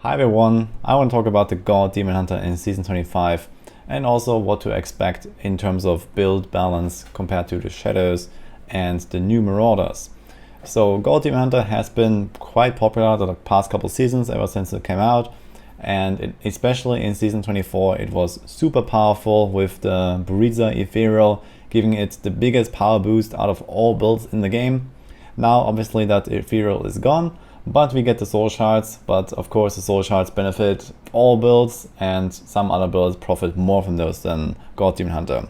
Hi everyone, I want to talk about the God Demon Hunter in Season 25 and also what to expect in terms of build balance compared to the Shadows and the new Marauders. So God Demon Hunter has been quite popular the past couple seasons ever since it came out, and especially in Season 24 it was super powerful with the Buriza ethereal giving it the biggest power boost out of all builds in the game. Now obviously that ethereal is gone, but we get the soul shards, but of course the soul shards benefit all builds and some other builds profit more from those than God Demon Hunter.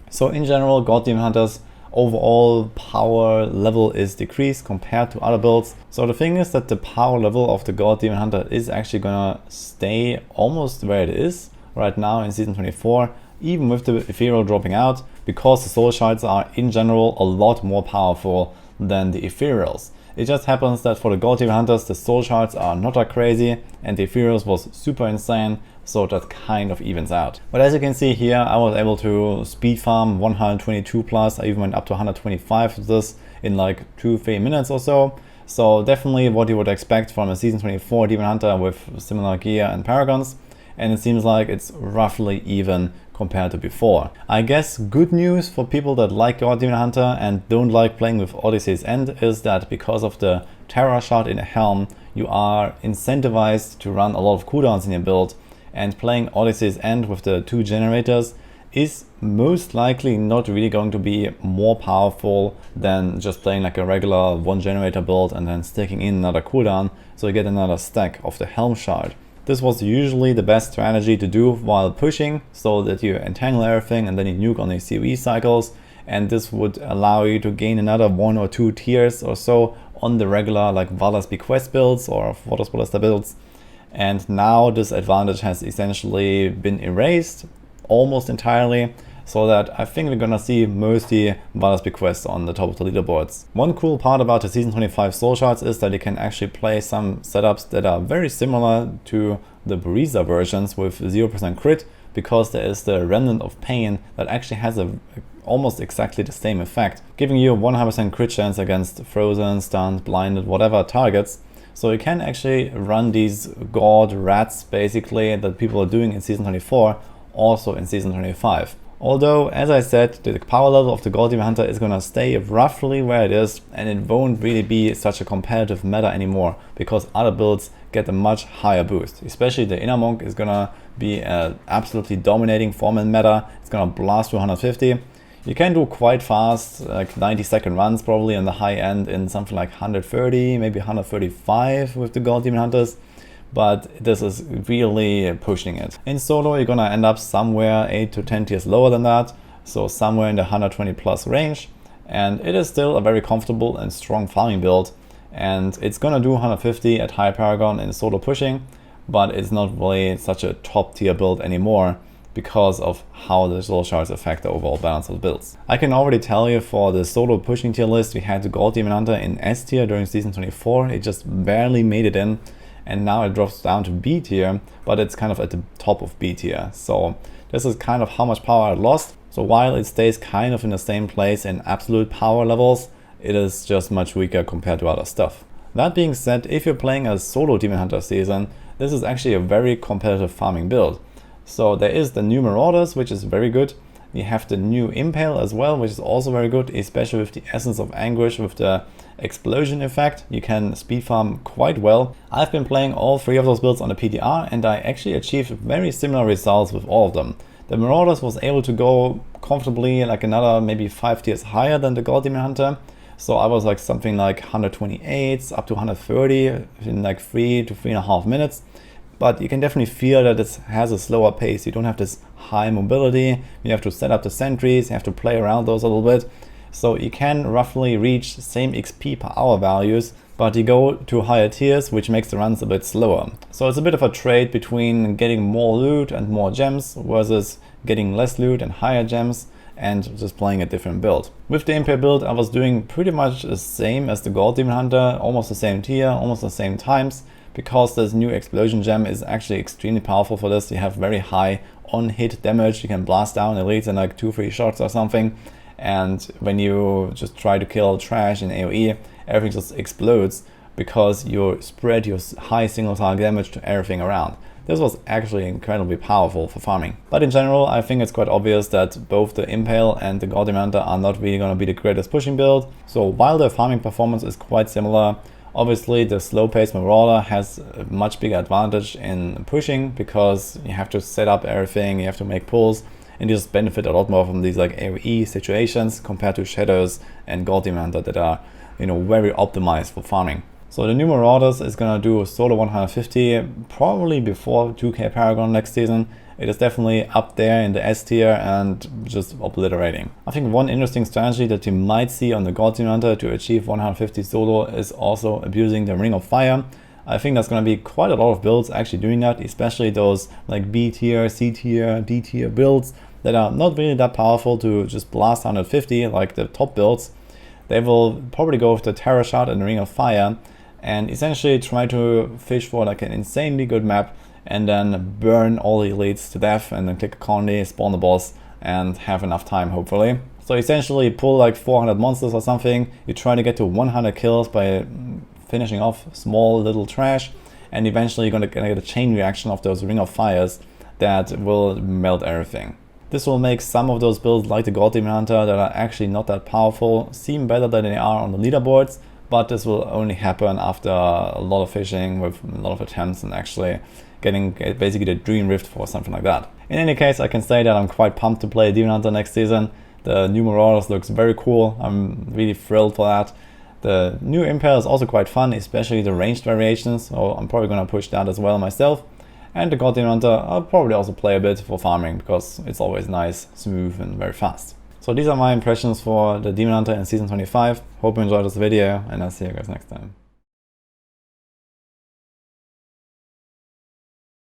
So in general, God Demon Hunter's overall power level is decreased compared to other builds. So the thing is that the power level of the God Demon Hunter is actually gonna stay almost where it is right now in Season 24, even with the ethereal dropping out, because the soul shards are in general a lot more powerful than the ethereals. It just happens that for the God Demon Hunters, the soul shards are not that crazy and the ethereals was super insane, so that kind of evens out. But as you can see here, I was able to speed farm 122 plus. I even went up to 125 with this in like 2-3 minutes or so. So definitely what you would expect from a Season 24 Demon Hunter with similar gear and paragons. And it seems like it's roughly even compared to before. I guess good news for people that like God Demon Hunter and don't like playing with Odyssey's End is that because of the Terror Shard in the helm, you are incentivized to run a lot of cooldowns in your build, and playing Odyssey's End with the 2 generators is most likely not really going to be more powerful than just playing like a regular 1 generator build and then sticking in another cooldown so you get another stack of the helm shard. This was usually the best strategy to do while pushing, so that you entangle everything and then you nuke on the COE cycles, and this would allow you to gain another 1 or 2 tiers or so on the regular like Valor's Bequest builds or Fortress Ballista builds. And now this advantage has essentially been erased almost entirely, so that I think we're gonna see mostly Valor's Bequest on the top of the leaderboards. One cool part about the Season 25 soul shards is that you can actually play some setups that are very similar to the Buriza versions with 0% crit, because there is the Remnant of Pain that actually has almost exactly the same effect, giving you a 100% crit chance against frozen, stunned, blinded, whatever targets. So you can actually run these god rats basically that people are doing in Season 24 also in Season 25. Although, as I said, the power level of the God Demon Hunter is gonna stay roughly where it is, and it won't really be such a competitive meta anymore, because other builds get a much higher boost. Especially the Inner Monk is gonna be an absolutely dominating form in meta. It's gonna blast to 150. You can do quite fast, like 90-second runs probably on the high end in something like 130, maybe 135 with the God Demon Hunters. But this is really pushing it. In solo, you're gonna end up somewhere 8 to 10 tiers lower than that, so somewhere in the 120 plus range, and it is still a very comfortable and strong farming build, and it's gonna do 150 at high paragon in solo pushing, but it's not really such a top tier build anymore because of how the soul shards affect the overall balance of builds. I can already tell you for the solo pushing tier list, we had the God Demon Hunter in S tier during Season 24, it just barely made it in. And now it drops down to B tier, but it's kind of at the top of B tier. So this is kind of how much power it lost. So while it stays kind of in the same place in absolute power levels, it is just much weaker compared to other stuff. That being said, if you're playing a solo Demon Hunter season, this is actually a very competitive farming build. So there is the new Marauders, which is very good. You have the new Impale as well, which is also very good, especially with the Essence of Anguish, with the explosion effect. You can speed farm quite well. I've been playing all 3 of those builds on the PTR, and I actually achieved very similar results with all of them. The Marauders was able to go comfortably like another maybe 5 tiers higher than the God Demon Hunter. So I was like something like 128 up to 130 in like 3 to 3.5 minutes. But you can definitely feel that it has a slower pace. You don't have this high mobility. You have to set up the sentries, you have to play around those a little bit. So you can roughly reach same XP per hour values, but you go to higher tiers, which makes the runs a bit slower. So it's a bit of a trade between getting more loot and more gems versus getting less loot and higher gems and just playing a different build. With the Impale build, I was doing pretty much the same as the God Demon Hunter, almost the same tier, almost the same times, because this new explosion gem is actually extremely powerful for this. You have very high on-hit damage. You can blast down elites in like 2-3 shots or something. And when you just try to kill trash in AoE, everything just explodes. because you spread your high single target damage to everything around. This was actually incredibly powerful for farming. But in general, I think it's quite obvious that both the Impale and the GoD Hunter are not really going to be the greatest pushing build. So while the farming performance is quite similar, obviously the slow-paced Marauder has a much bigger advantage in pushing, because you have to set up everything, you have to make pulls, and you just benefit a lot more from these like AoE situations compared to Shadows and GoD Hunter that are, you know, very optimized for farming. So the new Marauders is gonna do solo 150 probably before 2k Paragon next season. It is definitely up there in the S tier and just obliterating. I think one interesting strategy that you might see on the GoD Hunter to achieve 150 solo is also abusing the Ring of Fire. I think there's gonna be quite a lot of builds actually doing that, especially those like B tier, C tier, D tier builds that are not really that powerful to just blast 150 like the top builds. They will probably go with the Terror Shot and the Ring of Fire, and essentially try to fish for like an insanely good map and then burn all the elites to death and then click a colony, spawn the boss, and have enough time hopefully. So essentially pull like 400 monsters or something, you try to get to 100 kills by finishing off small little trash, and eventually you're gonna get a chain reaction of those Ring of Fires that will melt everything. This will make some of those builds like the GoD Hunter that are actually not that powerful seem better than they are on the leaderboards, but this will only happen after a lot of fishing with a lot of attempts and actually getting basically the Dream Rift for something like that. In any case, I can say that I'm quite pumped to play Demon Hunter next season. The new Marauders looks very cool. I'm really thrilled for that. The new Impale is also quite fun, especially the ranged variations, so I'm probably going to push that as well myself. And the GoD Hunter I'll probably also play a bit for farming, because it's always nice, smooth and very fast. So these are my impressions for the Demon Hunter in Season 25. Hope you enjoyed this video, and I'll see you guys next time.